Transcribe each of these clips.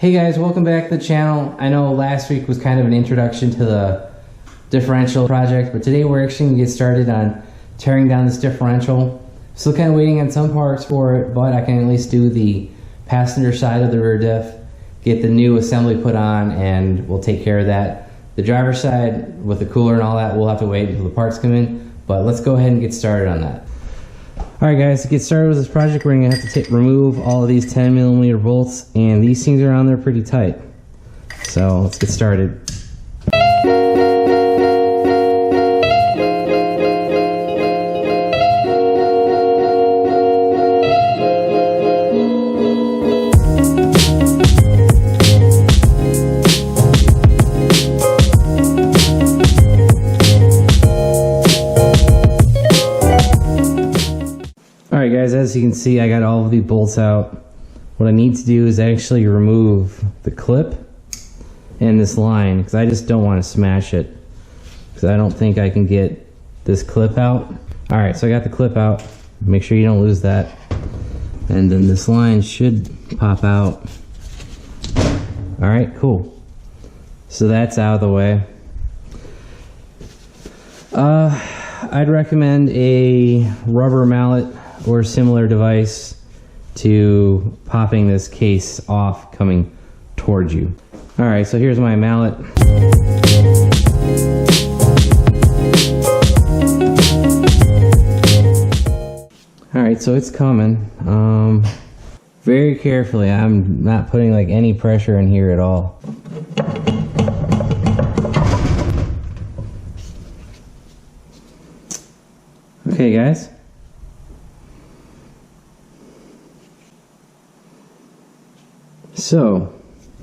Hey guys, welcome back to the channel. I know last week was kind of an introduction to the differential project, but today we're actually going to get started on tearing down this differential. Still kind of waiting on some parts for it, but I can at least do the passenger side of the rear diff, get the new assembly put on, and we'll take care of that. The driver's side with the cooler and all that, we'll have to wait until the parts come in, but let's go ahead and get started on that. Alright guys, to get started with this project, we're going to have to remove all of these 10mm bolts, and these things are on there pretty tight. So let's get started. Alright guys, as you can see, I got all of the bolts out. What I need to do is actually remove the clip and this line, because I just don't want to smash it, because I don't think I can get this clip out. Alright, so I got the clip out. Make sure you don't lose that. And then this line should pop out. Alright, cool. So that's out of the way. I'd recommend a rubber mallet or similar device to popping this case off coming towards you. Alright, so here's my mallet. Alright, so it's coming. Very carefully. I'm not putting like any pressure in here at all. Okay guys. So,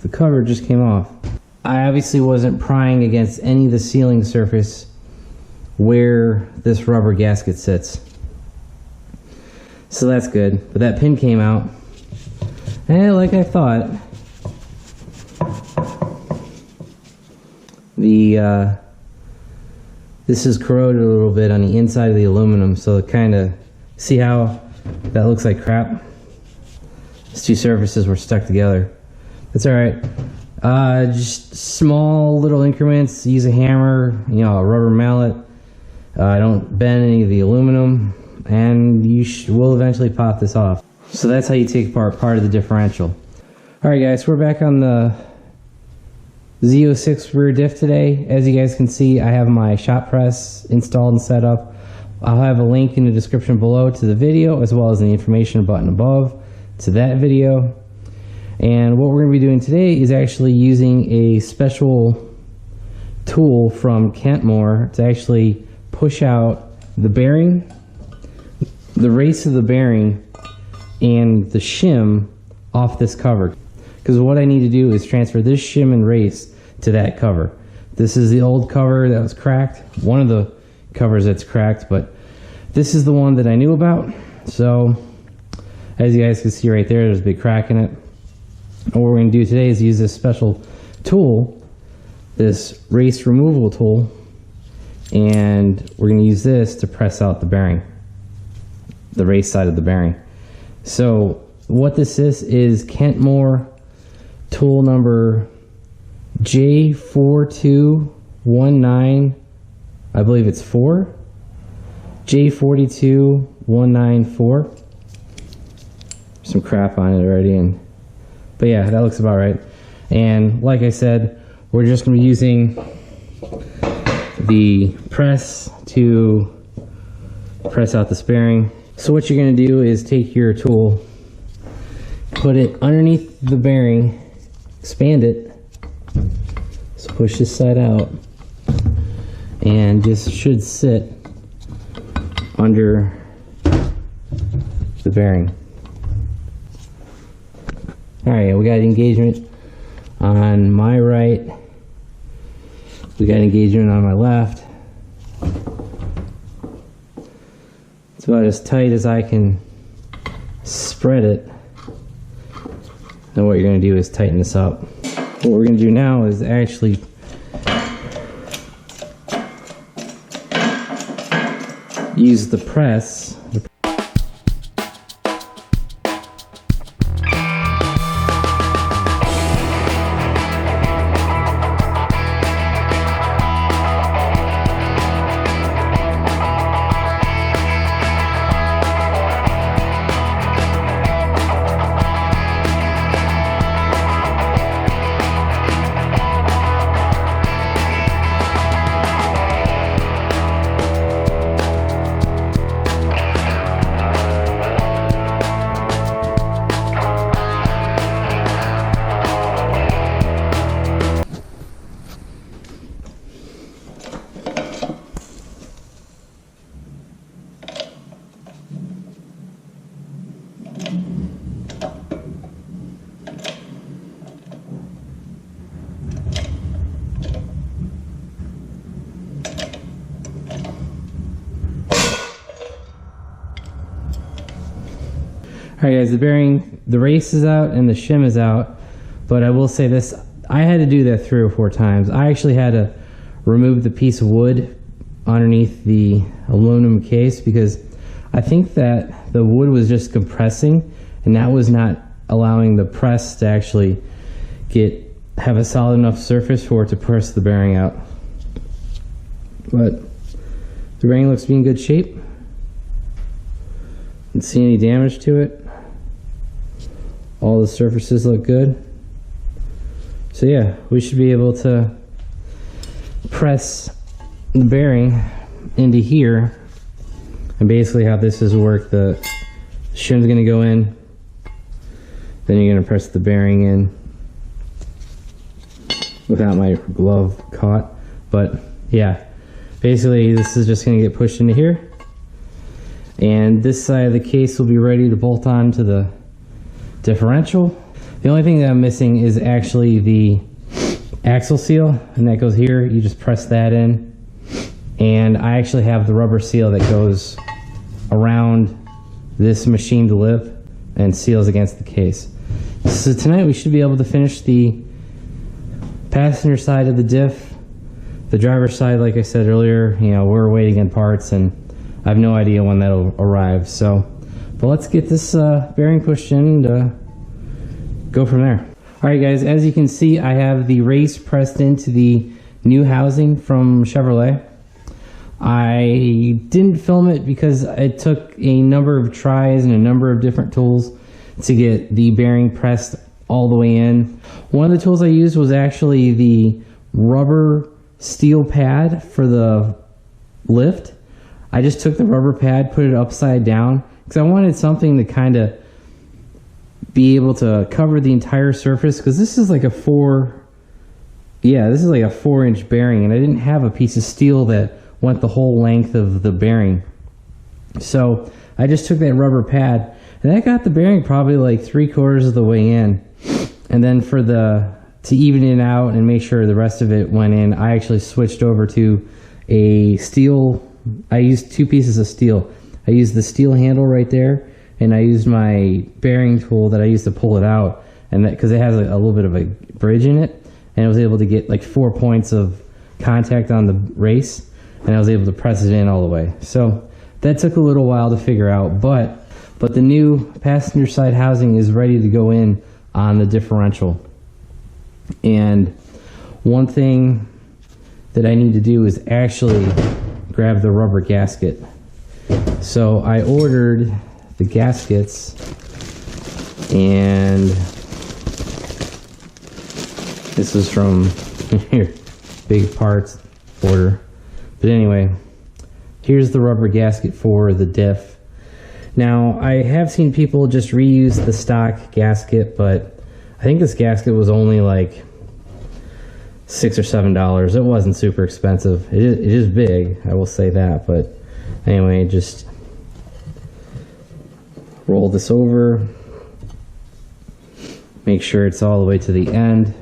the cover just came off. I obviously wasn't prying against any of the sealing surface where this rubber gasket sits. So that's good. But that pin came out. And like I thought, this is corroded a little bit on the inside of the aluminum, so kind of see how that looks like crap. These two surfaces were stuck together. That's alright. Just small little increments. Use a hammer, you know, a rubber mallet. Don't bend any of the aluminum, and you will eventually pop this off. So that's how you take apart part of the differential. Alright guys, we're back on the Z06 rear diff today. As you guys can see, I have my shop press installed and set up. I'll have a link in the description below to the video, as well as the information button above to that video. And what we're going to be doing today is actually using a special tool from Kentmore to actually push out the bearing, the race of the bearing, and the shim off this cover. Because what I need to do is transfer this shim and race to that cover. This is the old cover that was cracked, one of the covers that's cracked, but this is the one that I knew about. So as you guys can see right there, there's a big crack in it. And what we're going to do today is use this special tool, this race removal tool, and we're going to use this to press out the bearing, the race side of the bearing. So what this is Kentmore tool number J4219, I believe it's 4, J42194. Some crap on it already, but yeah, that looks about right. And like I said, we're just going to be using the press to press out this bearing. So what you're going to do is take your tool, put it underneath the bearing, expand it, so push this side out, and just should sit under the bearing. Alright, we got engagement on my right, we got engagement on my left. It's about as tight as I can spread it. And what you're going to do is tighten this up. What we're going to do now is actually use the press. Alright guys, the race is out and the shim is out, but I will say this, I had to do that 3 or 4 times. I actually had to remove the piece of wood underneath the aluminum case because I think that the wood was just compressing and that was not allowing the press to actually have a solid enough surface for it to press the bearing out. But the bearing looks to be in good shape. Didn't see any damage to it. All the surfaces look good. So yeah, we should be able to press the bearing into here. And basically how this is worked, the shim's going to go in, then you're going to press the bearing in without my glove caught. But yeah, basically this is just going to get pushed into here. And this side of the case will be ready to bolt on to the differential. The only thing that I'm missing is actually the axle seal, and that goes here. You just press that in. And I actually have the rubber seal that goes around this machined lip and seals against the case. So tonight we should be able to finish the passenger side of the diff. The driver's side, like I said earlier, you know, we're waiting on parts and I have no idea when that'll arrive. So, but let's get this bearing pushed in and go from there. Alright guys, as you can see, I have the race pressed into the new housing from Chevrolet. I didn't film it because it took a number of tries and a number of different tools to get the bearing pressed all the way in. One of the tools I used was actually the rubber steel pad for the lift. I just took the rubber pad, put it upside down, because I wanted something to kind of be able to cover the entire surface, because this is like a 4-inch bearing, and I didn't have a piece of steel that went the whole length of the bearing. So I just took that rubber pad, and that got the bearing probably like 3/4 of the way in. And then to even it out and make sure the rest of it went in, I actually switched over to a steel. I used 2 pieces of steel. I used the steel handle right there, and I used my bearing tool that I used to pull it out, and that because it has a little bit of a bridge in it, and I was able to get like 4 points of contact on the race, and I was able to press it in all the way. So that took a little while to figure out, but the new passenger side housing is ready to go in on the differential. And one thing that I need to do is actually grab the rubber gasket. So I ordered the gaskets, and this is from here, big parts order. But anyway, here's the rubber gasket for the diff. Now I have seen people just reuse the stock gasket, but I think this gasket was only like $6 or $7. It wasn't super expensive. It is big, I will say that. But anyway, just roll this over, make sure it's all the way to the end.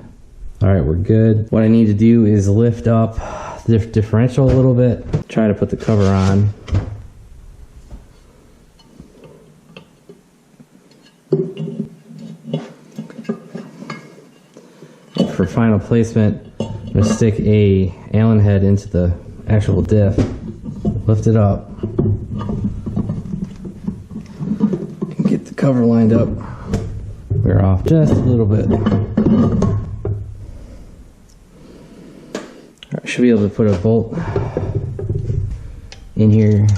Alright, we're good. What I need to do is lift up the differential a little bit, try to put the cover on. For final placement, I'm going to stick a Allen head into the actual diff, lift it up, and get the cover lined up. We're off just a little bit. I should be able to put a bolt in here,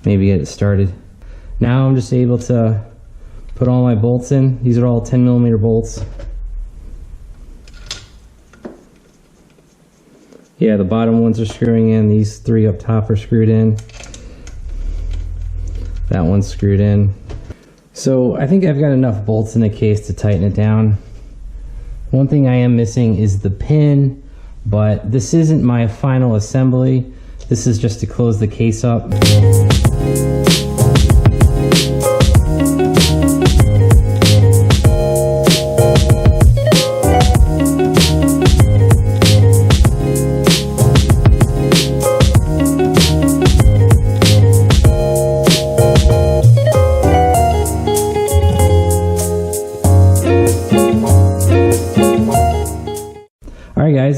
maybe get it started. Now I'm just able to put all my bolts in. These are all 10mm bolts. Yeah, the bottom ones are screwing in. These 3 up top are screwed in. That one's screwed in. So I think I've got enough bolts in the case to tighten it down. One thing I am missing is the pin, but this isn't my final assembly. This is just to close the case up.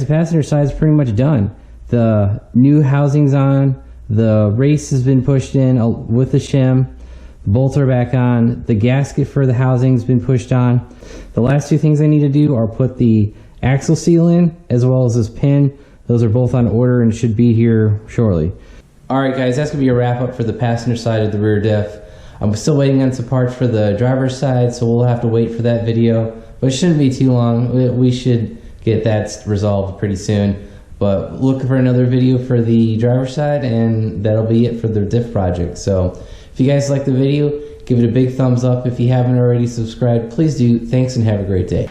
the passenger side is pretty much done. The new housing's on, the race has been pushed in with the shim, the bolts are back on, the gasket for the housing's been pushed on. The last two things I need to do are put the axle seal in, as well as this pin. Those are both on order and should be here shortly. Alright guys, that's going to be a wrap up for the passenger side of the rear diff. I'm still waiting on some parts for the driver's side, so we'll have to wait for that video. But it shouldn't be too long. We should get that resolved pretty soon. But look for another video for the driver's side, and that'll be it for the diff project. So if you guys like the video, give it a big thumbs up. If you haven't already subscribed, please do. Thanks and have a great day.